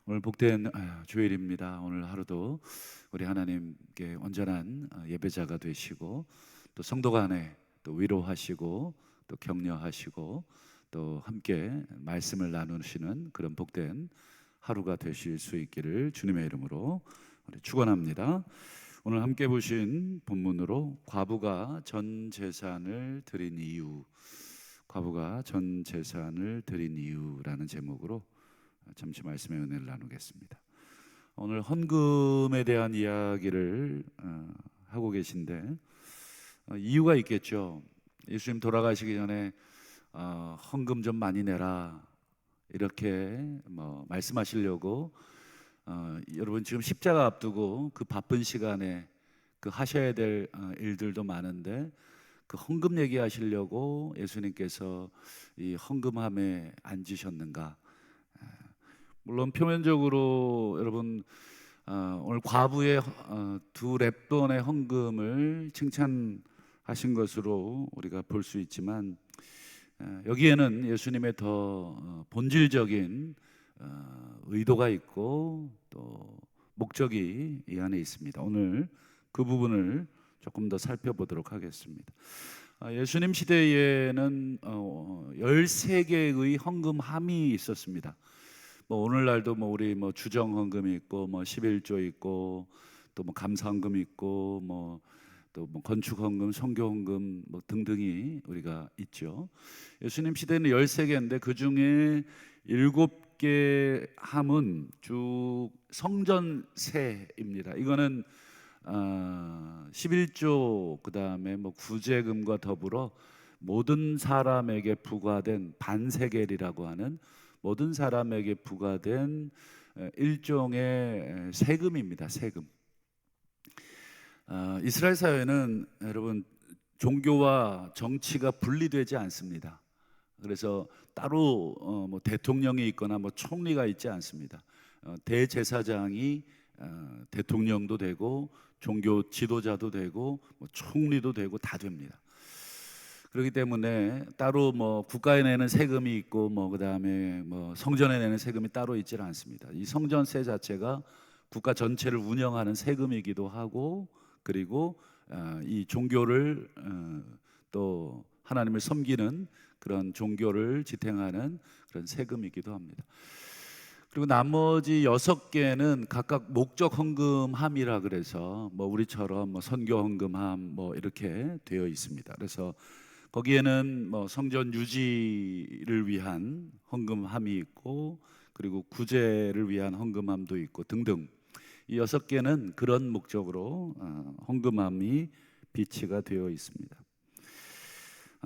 오늘 복된 주일입니다. 오늘 하루도 우리 하나님께 온전한 예배자가 되시고 또 성도 간에 또 위로하시고 또 격려하시고 또 함께 말씀을 나누시는 그런 복된 하루가 되실 수 있기를 주님의 이름으로 우리 축원합니다. 오늘 함께 보신 본문으로 과부가 전 재산을 드린 이유, 과부가 전 재산을 드린 이유라는 제목으로 잠시 말씀의 은혜를 나누겠습니다. 오늘 헌금에 대한 이야기를 하고 계신데 이유가 있겠죠. 예수님 돌아가시기 전에 헌금 좀 많이 내라 이렇게 말씀하시려고 여러분 지금 십자가 앞두고 그 바쁜 시간에 그 하셔야 될 일들도 많은데 그 헌금 얘기하시려고 예수님께서 이 헌금함에 앉으셨는가? 물론 표면적으로 여러분 오늘 과부의 두 렙돈의 헌금을 칭찬하신 것으로 우리가 볼 수 있지만 여기에는 예수님의 더 본질적인 의도가 있고 또 목적이 이 안에 있습니다. 오늘 그 부분을 조금 더 살펴보도록 하겠습니다. 예수님 시대에는 13개의 헌금함이 있었습니다. 오늘날도 우리 주정 헌금이 있고 11조 있고 또 감사 헌금이 있고 또 건축 헌금, 선교 헌금 등등이 우리가 있죠. 예수님 시대는 13개인데 그 중에 7개 함은 쭉 성전세입니다. 이거는 11조 그다음에 구제금과 더불어 모든 사람에게 부과된 반세겔이라고 하는 모든 사람에게 부과된 일종의 세금입니다. 세금. 이스라엘 사회는 여러분 종교와 정치가 분리되지 않습니다. 그래서 따로 대통령이 있거나 총리가 있지 않습니다. 대제사장이 대통령도 되고 종교 지도자도 되고 총리도 되고 다 됩니다. 그렇기 때문에 따로 국가에 내는 세금이 있고 그다음에 성전에 내는 세금이 따로 있지는 않습니다. 이 성전세 자체가 국가 전체를 운영하는 세금이기도 하고 그리고 이 종교를 또 하나님을 섬기는 그런 종교를 지탱하는 그런 세금이기도 합니다. 그리고 나머지 6개는 각각 목적 헌금함이라 그래서 우리처럼 선교 헌금함 이렇게 되어 있습니다. 그래서 거기에는 성전 유지를 위한 헌금함이 있고 그리고 구제를 위한 헌금함도 있고 등등 이 6개는 그런 목적으로 헌금함이 비치가 되어 있습니다.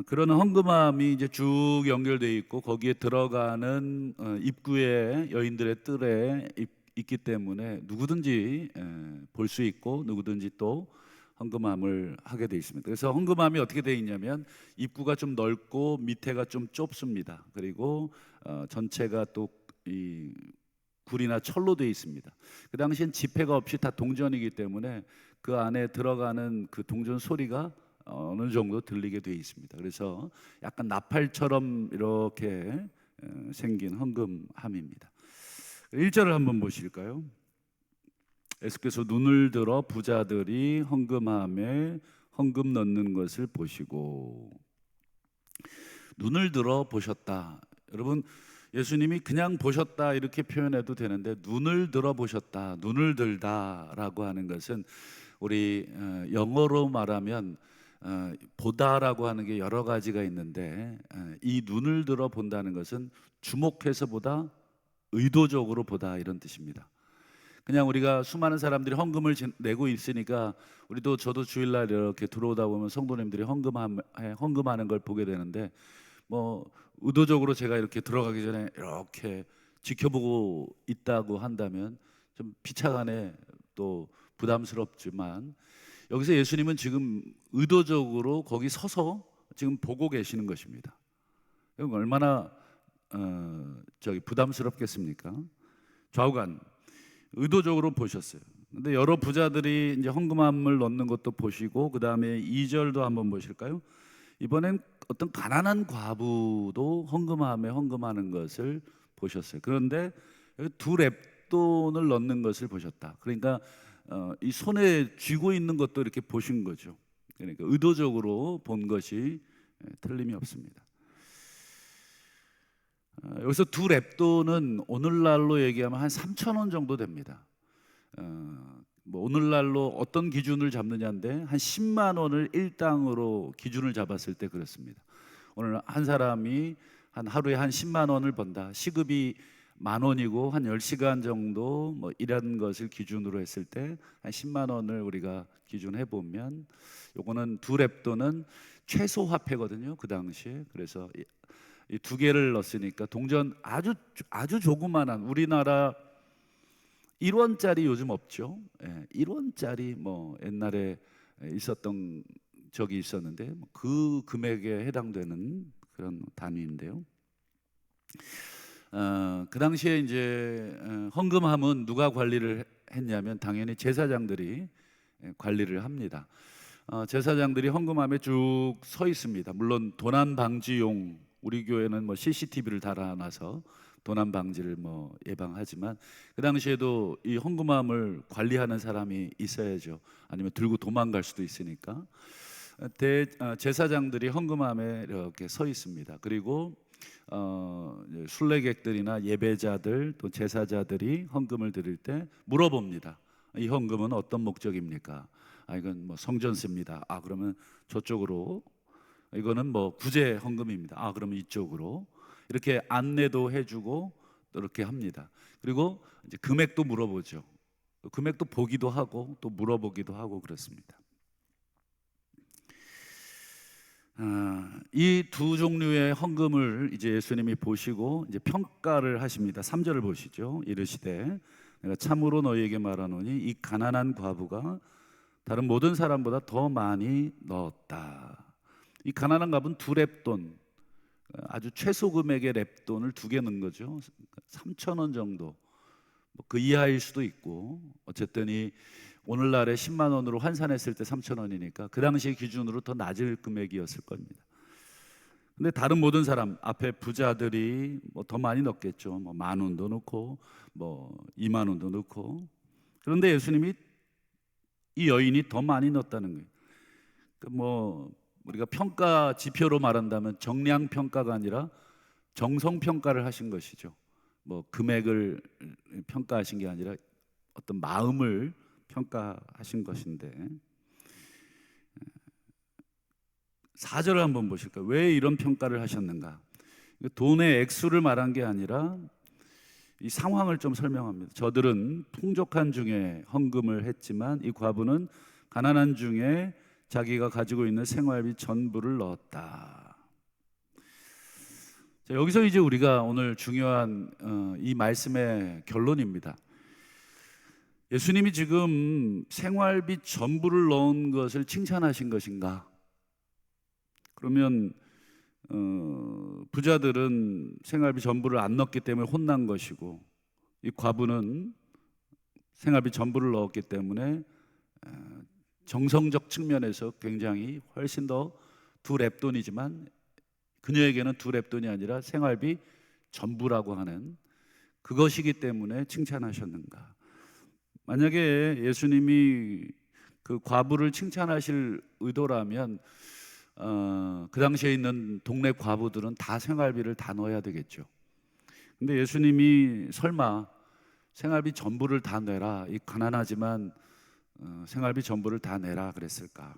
그런 헌금함이 이제 쭉 연결되어 있고 거기에 들어가는 입구에 여인들의 뜰에 있기 때문에 누구든지 볼 수 있고 누구든지 또 헌금함을 하게 되어 있습니다. 그래서 헌금함이 어떻게 되어 있냐면 입구가 좀 넓고 밑에가 좀 좁습니다. 그리고 전체가 또 이 굴이나 철로 되어 있습니다. 그 당시엔 지폐가 없이 다 동전이기 때문에 그 안에 들어가는 그 동전 소리가 어느 정도 들리게 되어 있습니다. 그래서 약간 나팔처럼 이렇게 생긴 헌금함입니다. 1절을 한번 보실까요? 예수께서 눈을 들어 부자들이 헌금함에 헌금 넣는 것을 보시고. 눈을 들어 보셨다. 여러분 예수님이 그냥 보셨다 이렇게 표현해도 되는데 눈을 들어 보셨다, 눈을 들다라고 하는 것은 우리 영어로 말하면 보다라고 하는 게 여러 가지가 있는데 이 눈을 들어 본다는 것은 주목해서 보다, 의도적으로 보다 이런 뜻입니다. 그냥 우리가 수많은 사람들이 헌금을 내고 있으니까 우리도 저도 주일날 이렇게 들어오다 보면 성도님들이 헌금하는 걸 보게 되는데 의도적으로 제가 이렇게 들어가기 전에 이렇게 지켜보고 있다고 한다면 좀 비참하네 또 부담스럽지만 여기서 예수님은 지금 의도적으로 거기 서서 지금 보고 계시는 것입니다. 얼마나 부담스럽겠습니까? 좌우간 의도적으로 보셨어요. 근데 여러 부자들이 이제 헌금함을 넣는 것도 보시고 그 다음에 2절도 한번 보실까요? 이번엔 어떤 가난한 과부도 헌금함에 헌금하는 것을 보셨어요. 그런데 두 랩돈을 넣는 것을 보셨다. 그러니까 이 손에 쥐고 있는 것도 이렇게 보신 거죠. 그러니까 의도적으로 본 것이 틀림이 없습니다. 여기서 두 랩돈은 오늘날로 얘기하면 한 3천 원 정도 됩니다. 뭐 오늘날로 어떤 기준을 잡느냐인데 한 10만 원을 일당으로 기준을 잡았을 때 그렇습니다. 오늘 한 사람이 한 하루에 한 10만 원을 번다. 시급이 10,000원이고 한 10시간 정도 뭐 일한 것을 기준으로 했을 때 한 10만 원을 우리가 기준해 보면 요거는 두 랩돈은 최소 화폐거든요. 그 당시에. 그래서 이 두 개를 넣었으니까 동전 아주 조그만한 우리나라 1원짜리 요즘 없죠. 1원짜리 뭐 옛날에 있었던 적이 있었는데 그 금액에 해당되는 그런 단위인데요. 그 당시에 이제 헌금함은 누가 관리를 했냐면 당연히 제사장들이 관리를 합니다. 제사장들이 헌금함에 쭉 서 있습니다. 물론 도난 방지용 우리 교회는 뭐 CCTV를 달아놔서 도난 방지를 뭐 예방하지만 그 당시에도 이 헌금함을 관리하는 사람이 있어야죠. 아니면 들고 도망갈 수도 있으니까 제사장들이 헌금함에 이렇게 서 있습니다. 그리고 순례객들이나 예배자들 또 제사자들이 헌금을 드릴 때 물어봅니다. 이 헌금은 어떤 목적입니까? 이건 뭐 성전세입니다. 그러면 저쪽으로. 이거는 뭐 구제 헌금입니다. 그러면 이쪽으로. 이렇게 안내도 해주고 또 이렇게 합니다. 그리고 이제 금액도 물어보죠. 금액도 보기도 하고 또 물어보기도 하고 그렇습니다. 이 두 종류의 헌금을 이제 예수님이 보시고 이제 평가를 하십니다. 3절을 보시죠. 이르시되 내가 참으로 너희에게 말하노니 이 가난한 과부가 다른 모든 사람보다 더 많이 넣었다. 이 가난한 과부는 두 랩돈, 아주 최소 금액의 랩돈을 두 개 넣은 거죠. 3,000원 정도. 그 이하일 수도 있고 어쨌든 이 오늘날에 10만 원으로 환산했을 때 3,000원이니까 그 당시 기준으로 더 낮을 금액이었을 겁니다. 근데 다른 모든 사람 앞에 부자들이 뭐 더 많이 넣겠죠. 뭐 10,000원도 넣고 뭐 20,000원도 넣고. 그런데 예수님이 이 여인이 더 많이 넣었다는 거예요. 뭐 우리가 평가 지표로 말한다면 정량 평가가 아니라 정성 평가를 하신 것이죠. 뭐 금액을 평가하신 게 아니라 어떤 마음을 평가하신 것인데 4절을 한번 보실까요? 왜 이런 평가를 하셨는가? 돈의 액수를 말한 게 아니라 이 상황을 좀 설명합니다. 저들은 풍족한 중에 헌금을 했지만 이 과부는 가난한 중에 자기가 가지고 있는 생활비 전부를 넣었다. 자, 여기서 이제 우리가 오늘 중요한 이 말씀의 결론입니다. 예수님이 지금 생활비 전부를 넣은 것을 칭찬하신 것인가? 그러면 부자들은 생활비 전부를 안 넣었기 때문에 혼난 것이고 이 과부는 생활비 전부를 넣었기 때문에 정성적 측면에서 굉장히 훨씬 더 두 랩돈이지만 그녀에게는 두 랩돈이 아니라 생활비 전부라고 하는 그것이기 때문에 칭찬하셨는가? 만약에 예수님이 그 과부를 칭찬하실 의도라면 그 당시에 있는 동네 과부들은 다 생활비를 다 넣어야 되겠죠. 근데 예수님이 설마 생활비 전부를 다 내라, 이 가난하지만 생활비 전부를 다 내라 그랬을까?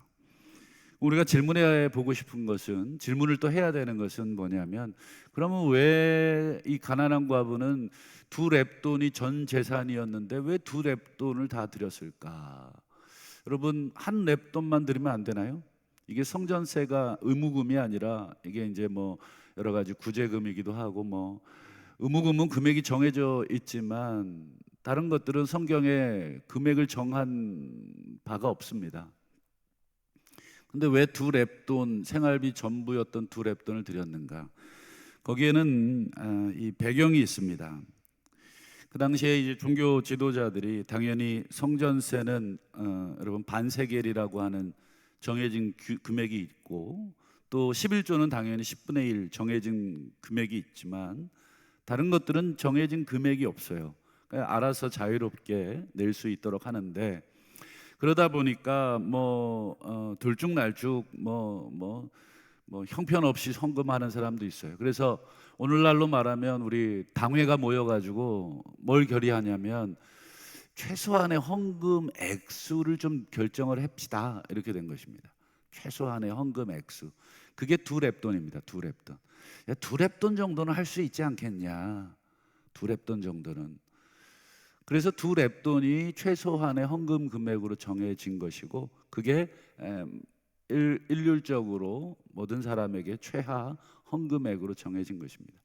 우리가 질문해 보고 싶은 것은, 질문을 또 해야 되는 것은 뭐냐면, 그러면 왜 이 가난한 과부는 두 랩돈이 전 재산이었는데 왜 두 랩돈을 다 드렸을까? 여러분, 한 랩돈만 드리면 안 되나요? 이게 성전세가 의무금이 아니라 이게 이제 뭐 여러 가지 구제금이기도 하고 뭐 의무금은 금액이 정해져 있지만 다른 것들은 성경에 금액을 정한 바가 없습니다. 근데 왜 두 랩돈, 생활비 전부였던 두 랩돈을 드렸는가? 거기에는 이 배경이 있습니다. 그 당시에 이제 종교 지도자들이 당연히 성전세는 여러분 반세겔이라고 하는 정해진 금액이 있고 또 11조는 당연히 10분의 1 정해진 금액이 있지만 다른 것들은 정해진 금액이 없어요. 알아서 자유롭게 낼 수 있도록 하는데, 그러다 보니까 들쭉날쭉 형편없이 헌금하는 사람도 있어요. 그래서 오늘날로 말하면 우리 당회가 모여가지고 뭘 결의하냐면 최소한의 헌금 액수를 좀 결정을 합시다, 이렇게 된 것입니다. 최소한의 헌금 액수, 그게 두 렙돈입니다. 두 렙돈. 야, 두 렙돈 정도는 할 수 있지 않겠냐, 두 렙돈 정도는. 그래서 두 렙돈이 최소한의 헌금 금액으로 정해진 것이고, 그게 일률적으로 모든 사람에게 최하 헌금액으로 정해진 것입니다.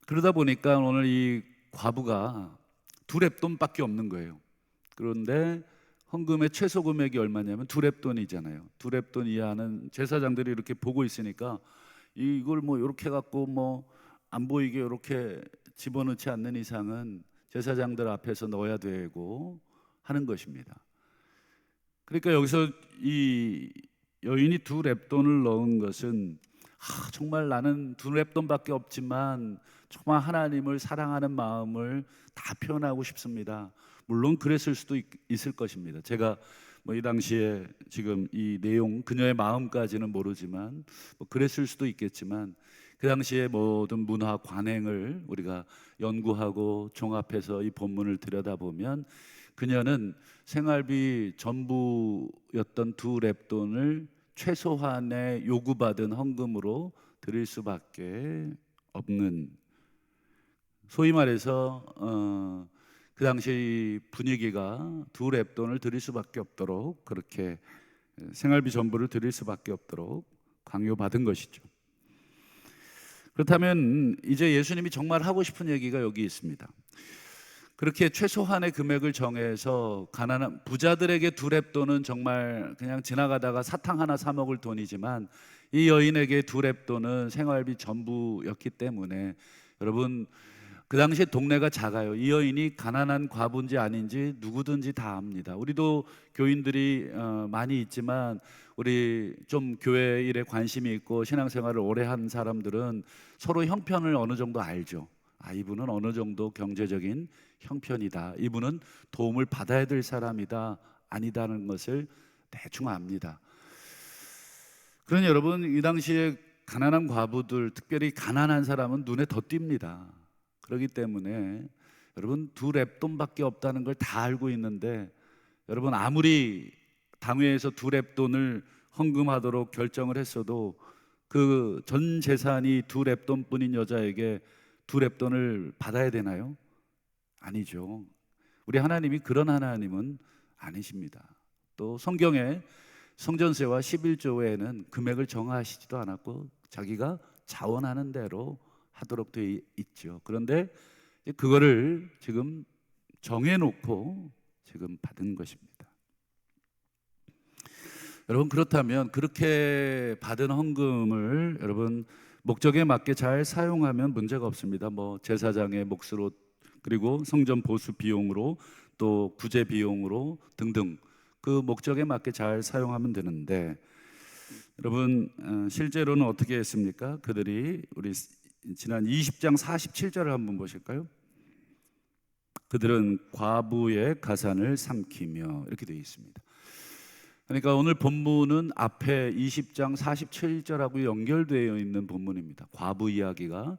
그러다 보니까 오늘 이 과부가 두 렙돈밖에 없는 거예요. 그런데 헌금의 최소 금액이 얼마냐면 두 렙돈이잖아요. 두 렙돈 이하는 제사장들이 이렇게 보고 있으니까 이걸 이렇게 갖고 안 보이게 이렇게 집어넣지 않는 이상은 제사장들 앞에서 넣어야 되고 하는 것입니다. 그러니까 여기서 이 여인이 두 렙돈을 넣은 것은 정말 나는 두 렙돈밖에 없지만 정말 하나님을 사랑하는 마음을 다 표현하고 싶습니다. 물론 그랬을 수도 있을 것입니다. 제가 이 당시에 지금 이 내용, 그녀의 마음까지는 모르지만 그랬을 수도 있겠지만, 그 당시에 모든 문화 관행을 우리가 연구하고 종합해서 이 본문을 들여다보면 그녀는 생활비 전부였던 두 렙돈을 최소한의 요구받은 헌금으로 드릴 수밖에 없는, 소위 말해서 그 당시 분위기가 두 렙돈을 드릴 수밖에 없도록, 그렇게 생활비 전부를 드릴 수밖에 없도록 강요받은 것이죠. 그렇다면 이제 예수님이 정말 하고 싶은 얘기가 여기 있습니다. 그렇게 최소한의 금액을 정해서 가난한 부자들에게 두 렙돈은 정말 그냥 지나가다가 사탕 하나 사 먹을 돈이지만, 이 여인에게 두 렙돈은 생활비 전부였기 때문에, 여러분 그 당시에 동네가 작아요. 이 여인이 가난한 과부인지 아닌지 누구든지 다 압니다. 우리도 교인들이 많이 있지만 우리 좀 교회 일에 관심이 있고 신앙생활을 오래 한 사람들은 서로 형편을 어느 정도 알죠. 이분은 어느 정도 경제적인 형편이다, 이분은 도움을 받아야 될 사람이다, 아니다는 것을 대충 압니다. 그러니 여러분, 이 당시에 가난한 과부들, 특별히 가난한 사람은 눈에 더 띕니다. 그렇기 때문에 여러분, 두 렙돈밖에 없다는 걸 다 알고 있는데, 여러분 아무리 당회에서 두 렙돈을 헌금하도록 결정을 했어도 그 전 재산이 두 렙돈뿐인 여자에게 두 렙돈을 받아야 되나요? 아니죠. 우리 하나님이 그런 하나님은 아니십니다. 또 성경에 성전세와 11조에는 금액을 정하시지도 않았고 자기가 자원하는 대로 하도록 되어 있죠. 그런데 그거를 지금 정해놓고 지금 받은 것입니다. 여러분, 그렇다면 그렇게 받은 헌금을 여러분 목적에 맞게 잘 사용하면 문제가 없습니다. 제사장의 몫으로, 그리고 성전 보수 비용으로, 또 구제 비용으로 등등 그 목적에 맞게 잘 사용하면 되는데, 여러분 실제로는 어떻게 했습니까? 그들이 우리 지난 20장 47절을 한번 보실까요? 그들은 과부의 가산을 삼키며, 이렇게 되어 있습니다. 그러니까 오늘 본문은 앞에 20장 47절하고 연결되어 있는 본문입니다. 과부 이야기가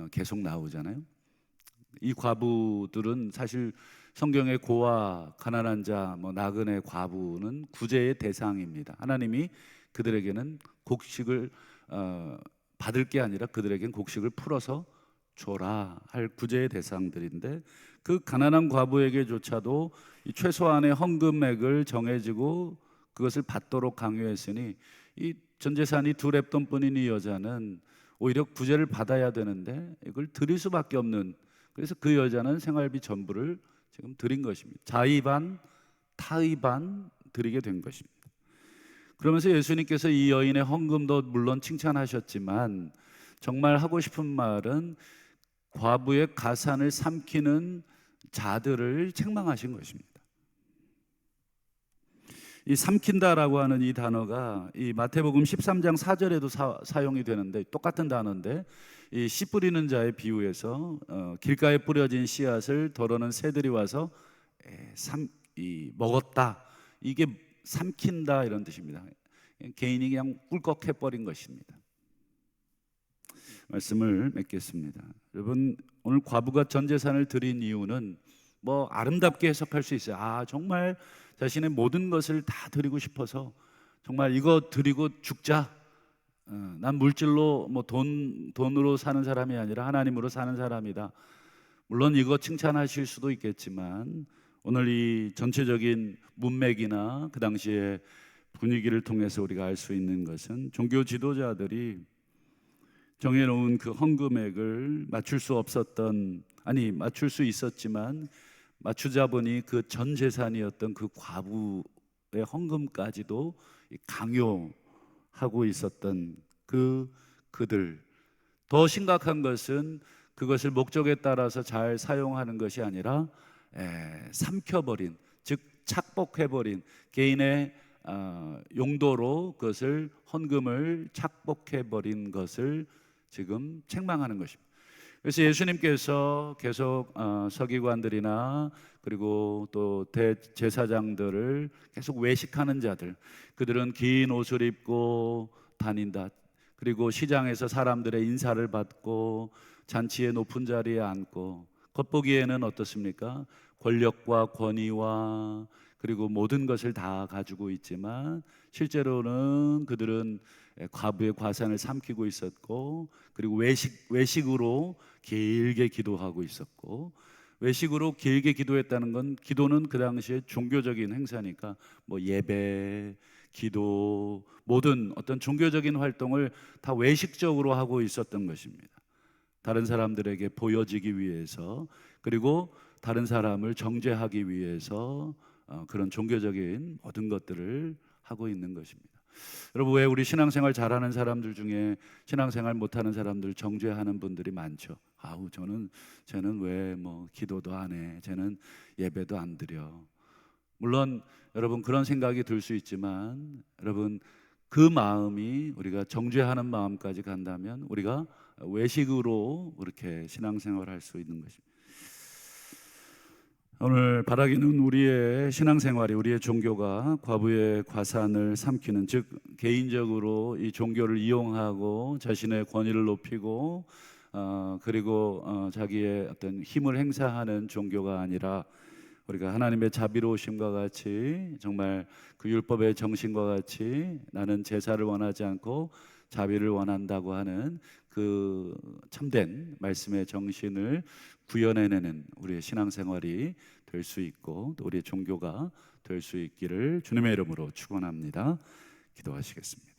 계속 나오잖아요. 이 과부들은 사실 성경의 고아, 가난한 자, 나그네 과부는 구제의 대상입니다. 하나님이 그들에게는 곡식을 받을 게 아니라 그들에겐 곡식을 풀어서 줘라 할 구제의 대상들인데, 그 가난한 과부에게조차도 이 최소한의 헌금액을 정해지고 그것을 받도록 강요했으니, 이 전 재산이 두 렙돈뿐인 이 여자는 오히려 구제를 받아야 되는데 이걸 드릴 수밖에 없는, 그래서 그 여자는 생활비 전부를 지금 드린 것입니다. 자의 반 타의 반 드리게 된 것입니다. 그러면서 예수님께서 이 여인의 헌금도 물론 칭찬하셨지만 정말 하고 싶은 말은 과부의 가산을 삼키는 자들을 책망하신 것입니다. 이 삼킨다라고 하는 이 단어가 이 마태복음 13장 4절에도 사용이 되는데, 똑같은 단어인데 이 씨 뿌리는 자의 비유에서 길가에 뿌려진 씨앗을 더러는 새들이 와서 먹었다. 이게 삼킨다 이런 뜻입니다. 개인이 그냥 꿀꺽해 버린 것입니다. 말씀을 맺겠습니다. 여러분, 오늘 과부가 전 재산을 드린 이유는 뭐 아름답게 해석할 수 있어요. 정말 자신의 모든 것을 다 드리고 싶어서 정말 이거 드리고 죽자. 난 물질로 뭐 돈으로 사는 사람이 아니라 하나님으로 사는 사람이다. 물론 이거 칭찬하실 수도 있겠지만 오늘 이 전체적인 문맥이나 그 당시의 분위기를 통해서 우리가 알 수 있는 것은 종교 지도자들이 정해놓은 그 헌금액을 맞출 수 있었지만 맞추자 보니 그 전 재산이었던 그 과부의 헌금까지도 강요하고 있었던 그들. 더 심각한 것은 그것을 목적에 따라서 잘 사용하는 것이 아니라 삼켜버린, 즉 착복해버린, 개인의 용도로 그것을 헌금을 착복해버린 것을 지금 책망하는 것입니다. 그래서 예수님께서 계속 서기관들이나 그리고 또 대제사장들을 계속 외식하는 자들, 그들은 긴 옷을 입고 다닌다. 그리고 시장에서 사람들의 인사를 받고 잔치의 높은 자리에 앉고, 겉보기에는 어떻습니까? 권력과 권위와 그리고 모든 것을 다 가지고 있지만 실제로는 그들은 과부의 과산을 삼키고 있었고, 그리고 외식으로 길게 기도하고 있었고, 외식으로 길게 기도했다는 건, 기도는 그 당시에 종교적인 행사니까 뭐 예배, 기도, 모든 어떤 종교적인 활동을 다 외식적으로 하고 있었던 것입니다. 다른 사람들에게 보여지기 위해서, 그리고 다른 사람을 정죄하기 위해서 그런 종교적인 모든 것들을 하고 있는 것입니다. 여러분, 왜 우리 신앙생활 잘하는 사람들 중에 신앙생활 못하는 사람들 정죄하는 분들이 많죠. 쟤는 왜 뭐 기도도 안 해, 쟤는 예배도 안 드려. 물론 여러분 그런 생각이 들 수 있지만, 여러분 그 마음이 우리가 정죄하는 마음까지 간다면 우리가 외식으로 그렇게 신앙생활을 할 수 있는 것입니다. 오늘 바라기는 우리의 신앙생활이, 우리의 종교가 과부의 과산을 삼키는, 즉 개인적으로 이 종교를 이용하고 자신의 권위를 높이고 그리고 자기의 어떤 힘을 행사하는 종교가 아니라, 우리가 하나님의 자비로우심과 같이 정말 그 율법의 정신과 같이 나는 제사를 원하지 않고 자비를 원한다고 하는 그 참된 말씀의 정신을 구현해내는 우리의 신앙생활이 될 수 있고, 또 우리의 종교가 될 수 있기를 주님의 이름으로 축원합니다. 기도하시겠습니다.